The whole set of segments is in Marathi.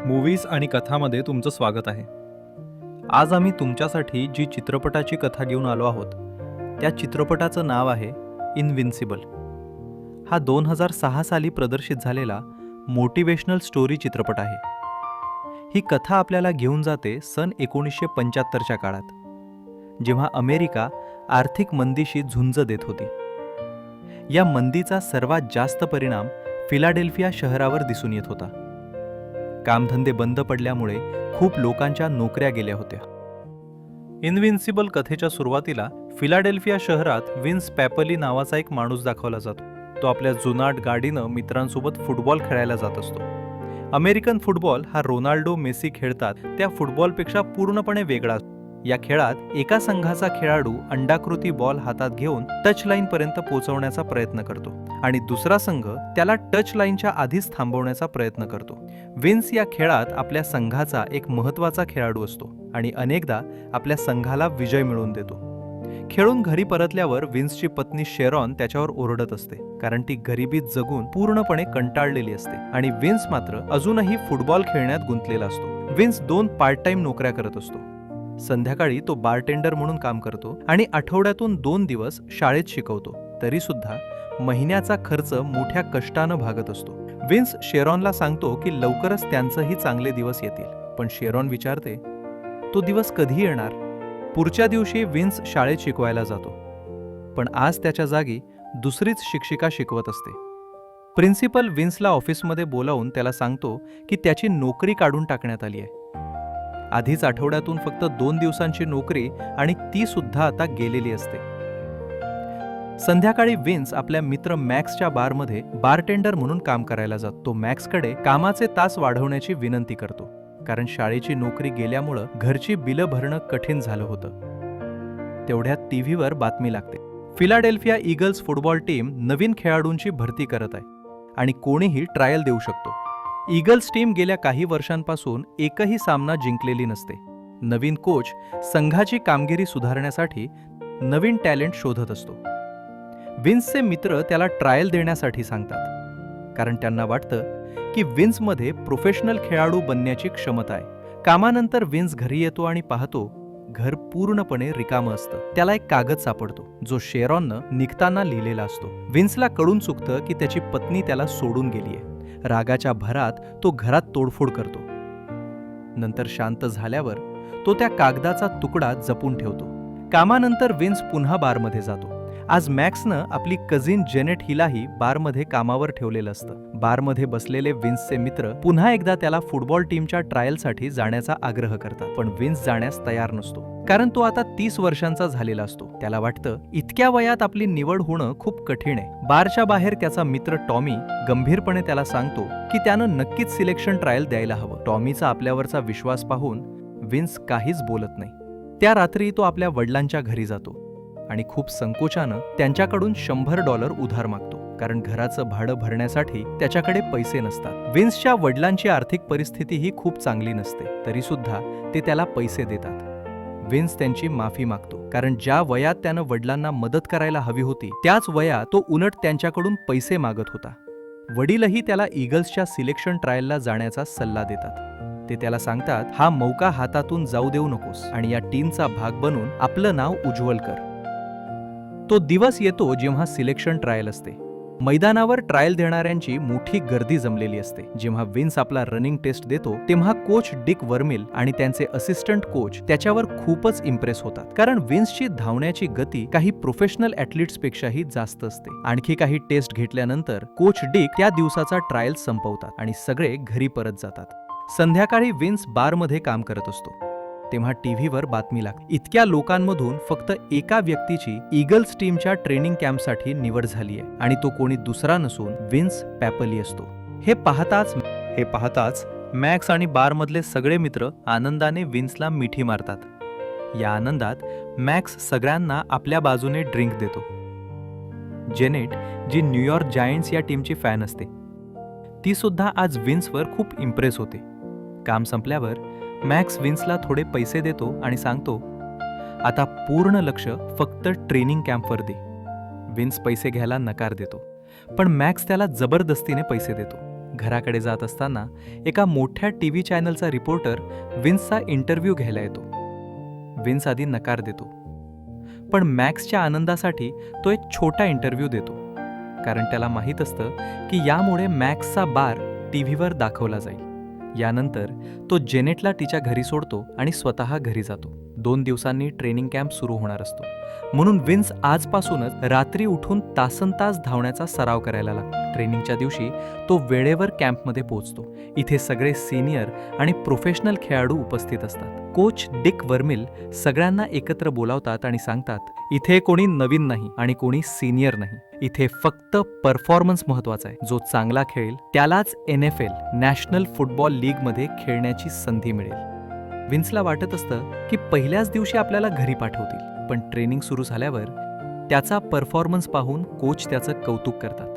मूव्हीज आणि कथामध्ये तुमचं स्वागत आहे. आज आम्ही तुमच्यासाठी जी चित्रपटाची कथा घेऊन आलो आहोत त्या चित्रपटाचं नाव आहे इनविन्सिबल. हा 2006 साली प्रदर्शित झालेला मोटिवेशनल स्टोरी चित्रपट आहे. ही कथा आपल्याला घेऊन जाते सन 1975च्या काळात, जेव्हा अमेरिका आर्थिक मंदीशी झुंज देत होती. या मंदीचा सर्वात जास्त परिणाम फिलाडेल्फिया शहरावर दिसून येत होता. कामधंदे बंद पडल्यामुळे खूप लोकांच्या नोकऱ्या गेल्या होत्या. इनविन्सिबल कथेच्या सुरुवातीला फिलाडेल्फिया शहरात विन्स पॅपली नावाचा एक माणूस दाखवला जातो. तो आपल्या जुनाट गाडीनं मित्रांसोबत फुटबॉल खेळायला जात असतो. अमेरिकन फुटबॉल हा रोनाल्डो मेसी खेळतात त्या फुटबॉलपेक्षा पूर्णपणे वेगळा असतो. या खेळात एका संघाचा खेळाडू अंडाकृती बॉल हातात घेऊन टच लाईन पर्यंत पोहोचवण्याचा प्रयत्न करतो आणि दुसरा संघ त्याला टच लाईनच्या आधीच थांबवण्याचा प्रयत्न करतो. विन्स या खेळात आपल्या संघाचा एक महत्त्वाचा खेळाडू असतो आणि अनेकदा आपल्या संघाला विजय मिळवून देतो. खेळून घरी परतल्यावर विन्सची पत्नी शेरॉन त्याच्यावर ओरडत असते, कारण ती गरिबीत जगून पूर्णपणे कंटाळलेली असते आणि विन्स मात्र अजूनही फुटबॉल खेळण्यात गुंतलेला असतो. विन्स 2 पार्ट टाइम नोकऱ्या करत असतो. संध्याकाळी तो बारटेंडर म्हणून काम करतो आणि आठवड्यातून 2 दिवस शाळेत शिकवतो. तरी सुद्धा महिन्याचा खर्च मोठ्या कष्टानं भागत असतो. विन्स शेरॉनला सांगतो की लवकरच त्यांचंही चांगले दिवस येतील, पण शेरॉन विचारते, तो दिवस कधी येणार? पुढच्या दिवशी विन्स शाळेत शिकवायला जातो, पण आज त्याच्या जागी दुसरीच शिक्षिका शिकवत असते. प्रिन्सिपल विन्सला ऑफिसमध्ये बोलावून त्याला सांगतो की त्याची नोकरी काढून टाकण्यात आली आहे. आधीच आठवड्यातून फक्त 2 दिवसांची नोकरी आणि ती सुद्धा आता गेलेली असते. संध्याकाळी विन्स आपल्या मित्र मॅक्सच्या बारमध्ये बारटेंडर म्हणून काम करायला जातो. तो मॅक्सकडे कामाचे तास वाढवण्याची विनंती करतो, कारण शाळेची नोकरी गेल्यामुळं घरची बिलं भरणं कठीण झालं होतं. तेवढ्यात टीव्हीवर बातमी लागते. फिलाडेल्फिया ईगल्स फुटबॉल टीम नवीन खेळाडूंची भरती करत आहे आणि कोणीही ट्रायल देऊ शकतो. ईगल्स टीम गेल्या काही वर्षांपासून एकही सामना जिंकलेली नसते. नवीन कोच संघाची कामगिरी सुधारण्यासाठी नवीन टॅलेंट शोधत असतो. विन्सचे मित्र त्याला ट्रायल देण्यासाठी सांगतात, कारण त्यांना वाटतं की विन्समध्ये प्रोफेशनल खेळाडू बनण्याची क्षमता आहे. कामानंतर विन्स घरी येतो आणि पाहतो घर पूर्णपणे रिकामं असतं. त्याला एक कागद सापडतो जो शेरॉननं निघताना लिहिलेला असतो. विन्सला कळून चुकतं की त्याची पत्नी त्याला सोडून गेलीये. रागाच्या भरात तो घरात तोडफोड करतो. नंतर शांत झाल्यावर तो त्या कागदाचा तुकडा जपून ठेवतो. कामानंतर विन्स पुन्हा बारमध्ये जातो. आज मॅक्सनं आपली कझिन जेनेट हिलाही बारमध्ये कामावर ठेवलेलं असतं. बारमध्ये बसलेले विन्सचे मित्र पुन्हा एकदा त्याला फुटबॉल टीमच्या ट्रायलसाठी जाण्याचा आग्रह करतात, पण विन्स जाण्यास तयार नसतो, कारण तो आता 30 वर्षांचा झालेला असतो. त्याला वाटतं इतक्या वयात आपली निवड होणं खूप कठीण आहे. बारच्या बाहेर त्याचा मित्र टॉमी गंभीरपणे त्याला सांगतो की त्यानं नक्कीच सिलेक्शन ट्रायल द्यायला हवं. टॉमीचा आपल्यावरचा विश्वास पाहून विन्स काहीच बोलत नाही. त्या रात्री तो आपल्या वडिलांच्या घरी जातो आणि खूप संकोचानं त्यांच्याकडून $100 उधार मागतो, कारण घराचं भाडं भरण्यासाठी त्याच्याकडे पैसे नसतात. विन्सच्या वडिलांची आर्थिक परिस्थितीही खूप चांगली नसते, तरी सुद्धा ते त्याला पैसे देतात. विन्स त्यांची माफी मागतो, कारण ज्या वयात त्यानं वडिलांना मदत करायला हवी होती त्याच वयात तो उलट त्यांच्याकडून पैसे मागत होता. वडीलही त्याला ईगल्सच्या सिलेक्शन ट्रायलला जाण्याचा सल्ला देतात. ते त्याला सांगतात, हा मौका हातातून जाऊ देऊ नकोस आणि या टीमचा भाग बनून आपलं नाव उज्ज्वल कर. तो दिवस येतो जेव्हा सिलेक्शन ट्रायल असते. मैदानावर ट्रायल देणाऱ्यांची मोठी गर्दी जमलेली असते. जेव्हा विन्स आपला रनिंग टेस्ट देतो तेव्हा कोच डिक वर्मिल आणि त्यांचे असिस्टंट कोच त्याच्यावर खूपच इम्प्रेस होतात, कारण विन्सची धावण्याची गती काही प्रोफेशनल ॲथलीट्सपेक्षाही जास्त असते. आणखी काही टेस्ट घेतल्यानंतर कोच डिक त्या दिवसाचा ट्रायल संपवतात आणि सगळे घरी परत जातात. संध्याकाळी विन्स बारमध्ये काम करत असतो तेव्हा टीव्हीवर बातमी लागते. इतक्या लोकांमधून फक्त एका व्यक्तीची ईगल्स टीमच्या ट्रेनिंग कॅम्पसाठी निवड झाली आहे आणि तो कोणी दुसरा नसून विन्स पॅपली असतो. हे पाहताच मॅक्स आणि बारमधले सगळे मित्र आनंदाने विन्सला मिठी मारतात. या आनंदात मॅक्स सगळ्यांना आपल्या बाजूने ड्रिंक देतो. जेनेट, जी न्यूयॉर्क जायंट्स या टीमची फॅन असते, ती सुद्धा आज विन्सवर खूप इम्प्रेस होते. काम संपल्यावर मॅक्स विन्सला थोडे पैसे देतो आणि सांगतो, आता पूर्ण लक्ष फक्त ट्रेनिंग कॅम्पवर दे. विन्स पैसे घ्यायला नकार देतो, पण मॅक्स त्याला जबरदस्तीने पैसे देतो. घराकडे जात असताना एका मोठ्या टीव्ही चॅनलचा रिपोर्टर विन्सचा इंटरव्ह्यू घ्यायला येतो. विन्स आधी नकार देतो, पण मॅक्सच्या आनंदासाठी तो एक छोटा इंटरव्ह्यू देतो, कारण त्याला माहीत असतं की यामुळे मॅक्सचा बार टीव्हीवर दाखवला जाईल. यानंतर तो जेनेटला तिच्या घरी सोडतो आणि स्वतः घरी जातो. 2 दिवसांनी ट्रेनिंग कॅम्प सुरू होणार असतो, म्हणून विन्स आजपासूनच रात्री उठून तासनतास धावण्याचा सराव करायला लागतो. ट्रेनिंगच्या दिवशी तो वेळेवर कॅम्पमध्ये पोहोचतो. इथे सगळे सिनियर आणि प्रोफेशनल खेळाडू उपस्थित असतात. कोच डिक वर्मिल सगळ्यांना एकत्र बोलावतात आणि सांगतात, इथे कोणी नवीन नाही आणि कोणी सिनियर नाही. इथे फक्त परफॉर्मन्स महत्वाचा आहे. जो चांगला खेळेल त्यालाच NFL नॅशनल फुटबॉल लीगमध्ये खेळण्याची संधी मिळेल. विन्सला वाटत असतं की पहिल्याच दिवशी आपल्याला घरी पाठवतील, पण ट्रेनिंग सुरू झाल्यावर त्याचा परफॉर्मन्स पाहून कोच त्याचं कौतुक करतात.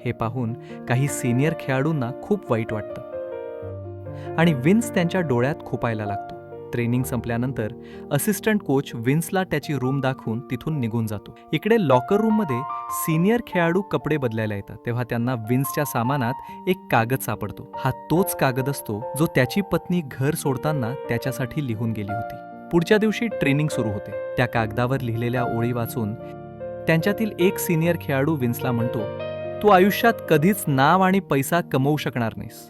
हे पाहून काही सिनियर खेळाडूंना खूप वाईट वाटतं आणि विन्स त्यांच्या डोळ्यात खुपायला लागतो. ट्रेनिंग संपल्यानंतर असिस्टंट कोच विन्सला त्याची रूम दाखवून तिथून निघून जातो. इकडे लॉकर रूममध्ये सिनियर खेळाडू कपडे बदलायला येतात, तेव्हा त्यांना विन्सच्या सामानात एक कागद सापडतो. हा तोच कागद असतो जो त्याची पत्नी घर सोडताना त्याच्यासाठी लिहून गेली होती. पुढच्या दिवशी ट्रेनिंग सुरू होते. त्या कागदावर लिहिलेल्या ओळी वाचून त्यांच्यातील एक सिनियर खेळाडू विन्सला म्हणतो, तू आयुष्यात कधीच नाव आणि पैसा कमवू शकणार नाहीस.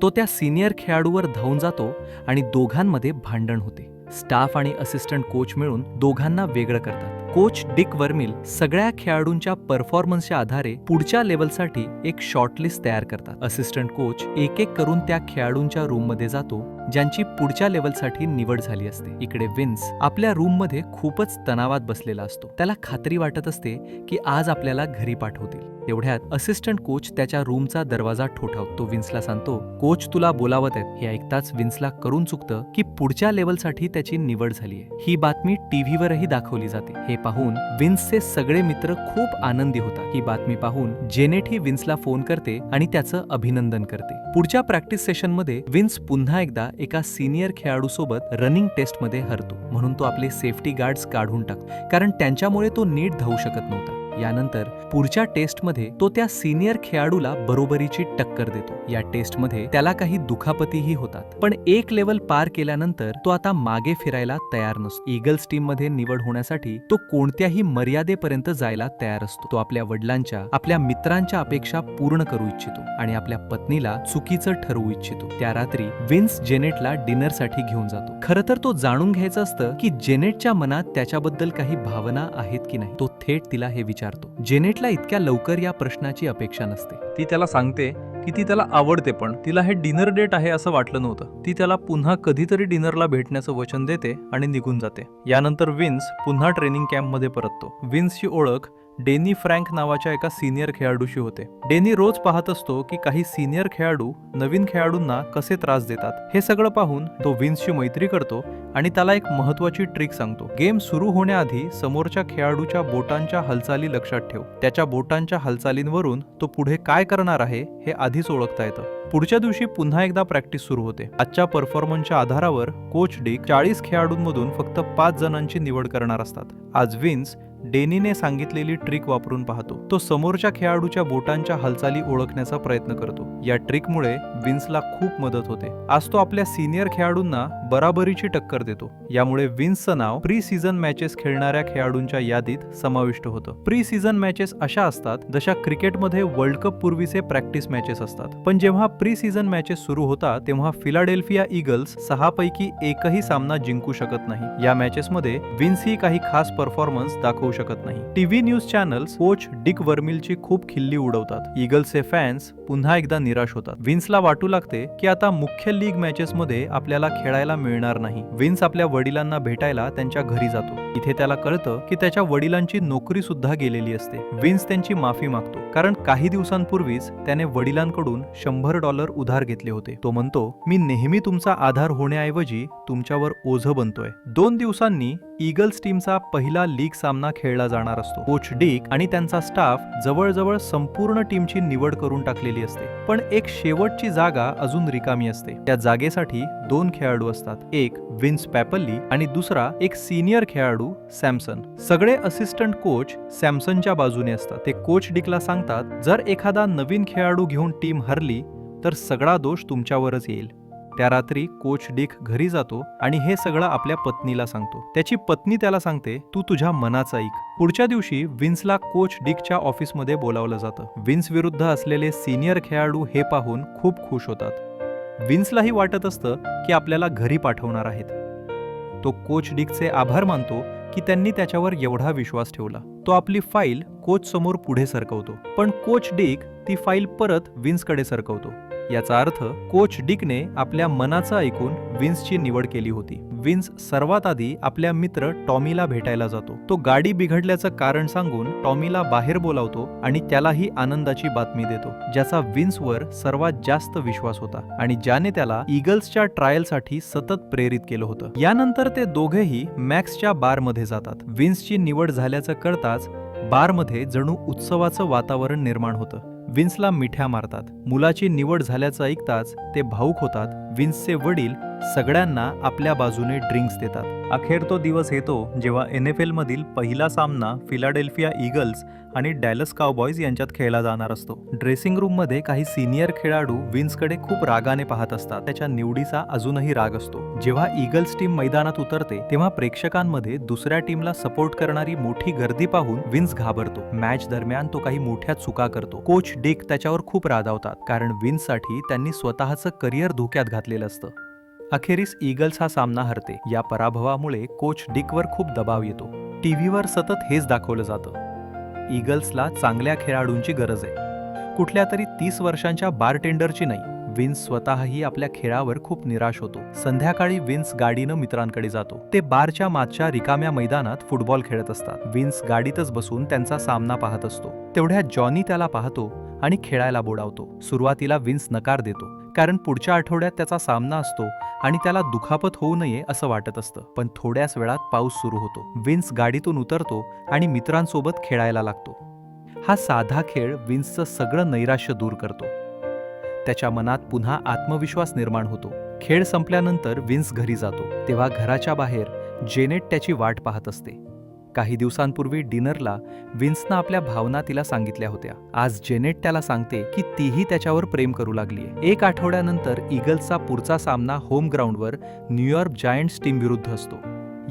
तो त्या सिनियर खेळाडूवर धावून जातो आणि दोघांमध्ये भांडण होते. स्टाफ आणि असिस्टंट कोच मिळून दोघांना वेगळं करतात. कोच डिक वर्मिल सगळ्या खेळाडूंच्या परफॉर्मन्सच्या आधारे पुढच्या लेवलसाठी एक शॉर्टलिस्ट तयार करतात. असिस्टंट कोच एक एक करून त्या खेळाडूंच्या रूममध्ये जातो ज्यांची पुढच्या लेवलसाठी निवड झाली असते. इकडे विन्स आपल्या रूममध्ये खूपच तणावात बसलेला असतो. त्याला खात्री वाटत असते की आज आपल्याला घरी पाठवतील. तेवढ्यात असिस्टंट कोच त्याच्या रूमचा दरवाजा ठोठावतो. तो विन्सला सांगतो, कोच तुला बोलावत आहेत. हे ऐकताच विन्सला करून चुकतं की पुढच्या लेवलसाठी त्याची निवड झालीय. ही बातमी टीव्हीवरही दाखवली जाते. हे पाहून विन्सचे सगळे मित्र खूप आनंदी होतात. ही बातमी पाहून जेनेटही विन्सला फोन करते आणि त्याचं अभिनंदन करते. पुढच्या प्रॅक्टिस सेशनमध्ये विन्स पुन्हा एकदा एका सिनियर खेळाडूसोबत रनिंग टेस्टमध्ये हरतो, म्हणून तो आपले सेफ्टी गार्ड्स काढून टाकतो, कारण त्यांच्यामुळे तो नीट धावू शकत नव्हता. यानंतर पुढच्या टेस्टमध्ये तो त्या सिनियर खेळाडूला बरोबरीची टक्कर देतो. या टेस्टमध्ये त्याला काही दुखापतीही होतात, पण एक लेवल पार केल्यानंतर तो आता मागे फिरायला तयार नसतो. ईगल्स टीममध्ये निवड होण्यासाठी तो कोणत्याही मर्यादेपर्यंत जायला तयार असतो. तो आपल्या वडिलांच्या, आपल्या मित्रांच्या अपेक्षा पूर्ण करू इच्छितो आणि आपल्या पत्नीला चुकीचं ठरवू इच्छितो. त्या रात्री विन्स जेनेटला डिनरसाठी घेऊन जातो. खरं तर तो जाणून घ्यायचं असतं की जेनेटच्या मनात त्याच्याबद्दल काही भावना आहेत की नाही. तो थेट तिला हे विचारतो. जेनेटला इतक्या लवकर या प्रश्नाची अपेक्षा नसते. ती त्याला सांगते की ती त्याला आवडते, पण तिला हे डिनर डेट आहे असं वाटलं नव्हतं. ती त्याला पुन्हा कधीतरी डिनरला भेटण्याचं वचन देते आणि निघून जाते. यानंतर विन्स पुन्हा ट्रेनिंग कॅम्पमध्ये परततो. विन्सची ओळख डेनी फ्रँक नावाच्या एका सिनियर खेळाडूशी होते. डेनी रोज पाहत असतो की काही सिनियर खेळाडू नवीन खेळाडूंना कसे त्रास देतात. हे सगळं पाहून तो विन्सची मैत्री करतो आणि त्याला एक महत्वाची ट्रिक सांगतो. गेम सुरू होण्याआधी समोरच्या खेळाडूच्या बोटांच्या हालचाली लक्षात ठेव. त्याच्या बोटांच्या हालचालींवरून तो पुढे काय करणार आहे हे आधीच ओळखता येतं. पुढच्या दिवशी पुन्हा एकदा प्रॅक्टिस सुरू होते. आजच्या परफॉर्मन्सच्या आधारावर कोच डिक 40 खेळाडूंमधून फक्त 5 जणांची निवड करणार असतात. आज विन्स डेनीने सांगितलेली ट्रिक वापरून पाहतो. तो समोरच्या खेळाडूच्या बोटांच्या हालचाली ओळखण्याचा प्रयत्न करतो. या ट्रिकमुळे विन्सला खूप मदत होते. आज तो आपल्या सिनियर खेळाडूंना बराबरीची टक्कर देतो. यामुळे विन्सचं नाव प्री सीझन मॅचेस खेळणाऱ्या खेळाडूंच्या यादीत समाविष्ट होतं. प्री सीझन मॅचेस अशा असतात जशा क्रिकेटमध्ये वर्ल्ड कप पूर्वीचे प्रॅक्टिस मॅचेस असतात. पण जेव्हा प्री सीझन मॅचेस सुरू होतात तेव्हा फिलाडेल्फिया ईगल्स 6 पैकी एकही सामना जिंकू शकत नाही. या मॅचेसमध्ये विन्सही काही खास परफॉर्मन्स दाखवू शकत नाही. TV news channels coach Dick वर्मिलची खूप खिल्ली उडवतात. ईगल्सचे फॅन्स पुन्हा एकदा निराश होतात. विन्सला वाटू लागते की आता मुख्य लीग मॅचेसमध्ये आपल्याला खेळायला मिळणार नाही. विन्स आपल्या वडिलांना भेटायला त्यांच्या घरी जातो. इथे त्याला कळतं की त्याच्या वडिलांची नोकरी सुद्धा गेलेली असते. विन्स त्यांची माफी मागतो, कारण काही दिवसांपूर्वीच त्याने वडिलांकडून $100 उधार घेतले होते. तो म्हणतो, मी नेहमी तुमचा आधार होण्याऐवजी तुमच्यावर ओझं बनतोय. 2 दिवसांनी ईगल्स टीमचा पहिला लीग सामना खेळला जाणार असतो. कोच डिक आणि त्यांचा स्टाफ जवळजवळ संपूर्ण टीमची निवड करून टाकलेली असते. पण एक शेवटची जागा अजून रिकामी असते. त्या जागेसाठी 2 खेळाडू असतात. एक विन्स पॅपल्ली आणि दुसरा एक सिनियर खेळाडू सॅमसन. सगळे असिस्टंट कोच सॅमसनच्या बाजूने असतात. ते कोच डिकला सांगतात, जर एखादा नवीन खेळाडू घेऊन टीम हरली तर सगळा दोष तुमच्यावरच येईल. त्या रात्री कोच डिक घरी जातो आणि हे सगळं आपल्या पत्नीला सांगतो. त्याची पत्नी त्याला सांगते, तू तुझ्या मनाचं ऐक. पुढच्या दिवशी विन्सला कोच डिकच्या ऑफिसमध्ये बोलावलं जातं. विन्स विरुद्ध असलेले सिनियर खेळाडू हे पाहून खूप खुश होतात. विन्सलाही वाटत असतं की आपल्याला घरी पाठवणार आहेत. तो कोच डिकचे आभार मानतो की त्यांनी त्याच्यावर एवढा विश्वास ठेवला. तो आपली फाईल कोच समोर पुढे सरकवतो. पण कोच डिक ती फाईल परत विन्सकडे सरकवतो. याचा अर्थ कोच डिकने आपल्या मनाचं ऐकून विन्सची निवड केली होती. विन्स सर्वात आधी आपल्या मित्र टॉमीला भेटायला जातो. तो गाडी बिघडल्याचं कारण सांगून टॉमीला बाहेर बोलावतो आणि त्यालाही आनंदाची बातमी देतो, ज्याचा विन्सवर सर्वात जास्त विश्वास होता आणि ज्याने त्याला ईगल्सच्या ट्रायलसाठी सतत प्रेरित केलं होतं. यानंतर ते दोघेही मॅक्सच्या बारमध्ये जातात. विन्सची निवड झाल्याचं कळताच बारमध्ये जणू उत्सवाचं वातावरण निर्माण होतं. विन्सला मिठ्या मारतात. मुलाची निवड झाल्याचं ऐकताच ते भावुक होतात. विन्सचे वडील सगळ्यांना आपल्या बाजूने ड्रिंक्स देतात. अखेर तो दिवस येतो जेव्हा NFL मधील पहिला सामना फिलाडेल्फिया ईगल्स आणि डॅलस काउबॉयज यांच्यात खेळला जाणार असतो. ड्रेसिंग रूममध्ये काही सिनियर खेळाडू विन्सकडे खूप रागाने पाहत असतात. त्याच्या निवडीचा अजूनही राग असतो. जेव्हा ईगल्स टीम मैदानात उतरते तेव्हा प्रेक्षकांमध्ये दुसऱ्या टीमला सपोर्ट करणारी मोठी गर्दी पाहून विन्स घाबरतो. मॅच दरम्यान तो काही मोठ्या चुका करतो. कोच डिक त्याच्यावर खूप रागावतात, कारण विन्ससाठी त्यांनी स्वतःचं करिअर धोक्यात घातलेलं असतं. अखेरीस ईगल्स हा सामना हरते. या पराभवामुळे कोच डिकवर खूप दबाव येतो. टीव्हीवर सतत हेच दाखवलं जातं, ईगल्सला चांगल्या खेळाडूंची गरज आहे, कुठल्या तरी 30 वर्षांच्या बारटेंडरची नाही. विन्स स्वतःही आपल्या खेळावर खूप निराश होतो. संध्याकाळी विन्स गाडीनं मित्रांकडे जातो. ते बारच्या मागच्या रिकाम्या मैदानात फुटबॉल खेळत असतात. विन्स गाडीतच बसून त्यांचा सामना पाहत असतो. तेवढ्यात जॉनी त्याला पाहतो आणि खेळायला बोलावतो. सुरुवातीला विन्स नकार देतो, कारण पुढच्या आठवड्यात त्याचा सामना असतो आणि त्याला दुखापत होऊ नये असं वाटत असतं. पण थोड्याच वेळात पाऊस सुरू होतो. विन्स गाडीतून उतरतो आणि मित्रांसोबत खेळायला लागतो. हा साधा खेळ विन्सचं सगळं नैराश्य दूर करतो. त्याच्या मनात पुन्हा आत्मविश्वास निर्माण होतो. खेळ संपल्यानंतर विन्स घरी जातो. तेव्हा घराच्या बाहेर जेनेट त्याची वाट पाहत असते. काही दिवसांपूर्वी डिनरला विन्सनं आपल्या भावना तिला सांगितल्या होत्या. आज जेनेट त्याला सांगते की तीही त्याच्यावर प्रेम करू लागलीये. 1 आठवड्यानंतर ईगल्सचा पुढचा सामना होम ग्राउंडवर न्यूयॉर्क जायंट्स टीम विरुद्ध असतो.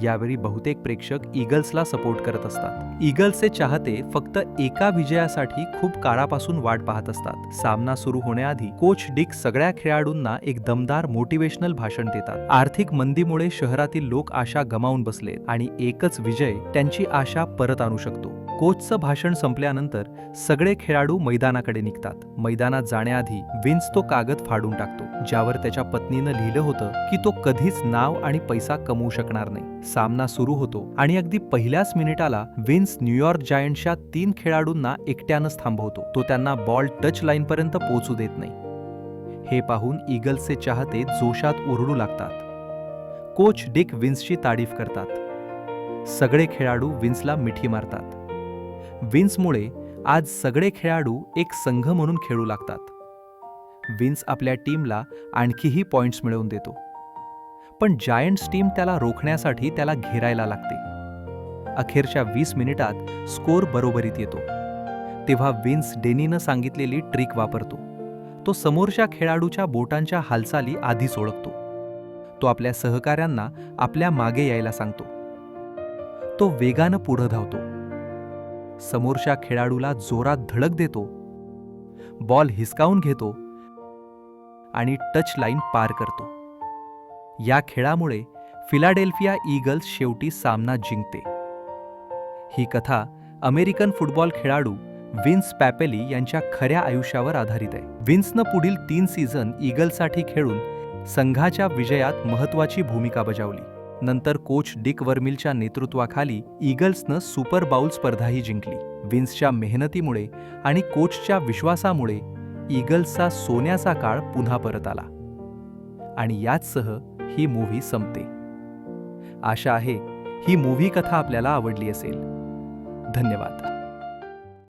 यावेळी बहुतेक प्रेक्षक ईगल्सला सपोर्ट करत असतात. ईगल्सचे चाहते फक्त एका विजयासाठी खूप काळापासून वाट पाहत असतात. सामना सुरू होण्याआधी कोच डिक सगळ्या खेळाडूंना एक दमदार मोटिवेशनल भाषण देतात. आर्थिक मंदीमुळे शहरातील लोक आशा गमावून बसलेत आणि एकच विजय त्यांची आशा परत आणू शकतो. कोचचं भाषण संपल्यानंतर सगळे खेळाडू मैदानाकडे निघतात. मैदानात जाण्याआधी विन्स तो कागद फाडून टाकतो, ज्यावर त्याच्या पत्नीनं लिहिलं होतं की तो कधीच नाव आणि पैसा कमवू शकणार नाही. सामना सुरू होतो आणि अगदी पहिल्याच मिनिटाला विन्स न्यूयॉर्क जायंट्सच्या 3 खेळाडूंना एकट्यानंच थांबवतो. तो त्यांना बॉल टच लाईनपर्यंत पोहोचू देत नाही. हे पाहून ईगल्सचे चाहते जोशात ओरडू लागतात. कोच डिक विन्सची तारीफ करतात. सगळे खेळाडू विन्सला मिठी मारतात. विन्समुळे आज सगळे खेळाडू एक संघ म्हणून खेळू लागतात. विन्स आपल्या टीमला आणखीही पॉइंट्स मिळवून देतो. पण जायंट्स टीम त्याला रोखण्यासाठी त्याला घेरायला लागते. अखेरच्या 20 मिनिटात स्कोर बरोबरीत येतो. तेव्हा विन्स डेनीनं सांगितलेली ट्रिक वापरतो. तो समोरच्या खेळाडूच्या बोटांच्या हालचाली आधीच ओळखतो. तो आपल्या सहकाऱ्यांना आपल्या मागे यायला सांगतो. तो वेगानं पुढं धावतो. समोरच्या खेळाडूला जोरात धडक देतो. बॉल हिसकावून घेतो आणि टच लाईन पार करतो. या खेळामुळे फिलाडेल्फिया ईगल्स शेवटी सामना जिंकते. ही कथा अमेरिकन फुटबॉल खेळाडू विन्स पॅपेली यांच्या खऱ्या आयुष्यावर आधारित आहे. विन्सनं पुढील 3 सीझन ईगल्ससाठी खेळून संघाच्या विजयात महत्त्वाची भूमिका बजावली. नंतर कोच डिक वर्मिलच्या नेतृत्वाखाली ईगल्सनं सुपर बाउल स्पर्धाही जिंकली. विन्सच्या मेहनतीमुळे आणि कोचच्या विश्वासामुळे ईगल्सचा सोन्याचा काळ पुन्हा परत आला. आणि याचसह ही मूव्ही संपते. आशा आहे ही मूव्ही कथा आपल्याला आवडली असेल. धन्यवाद.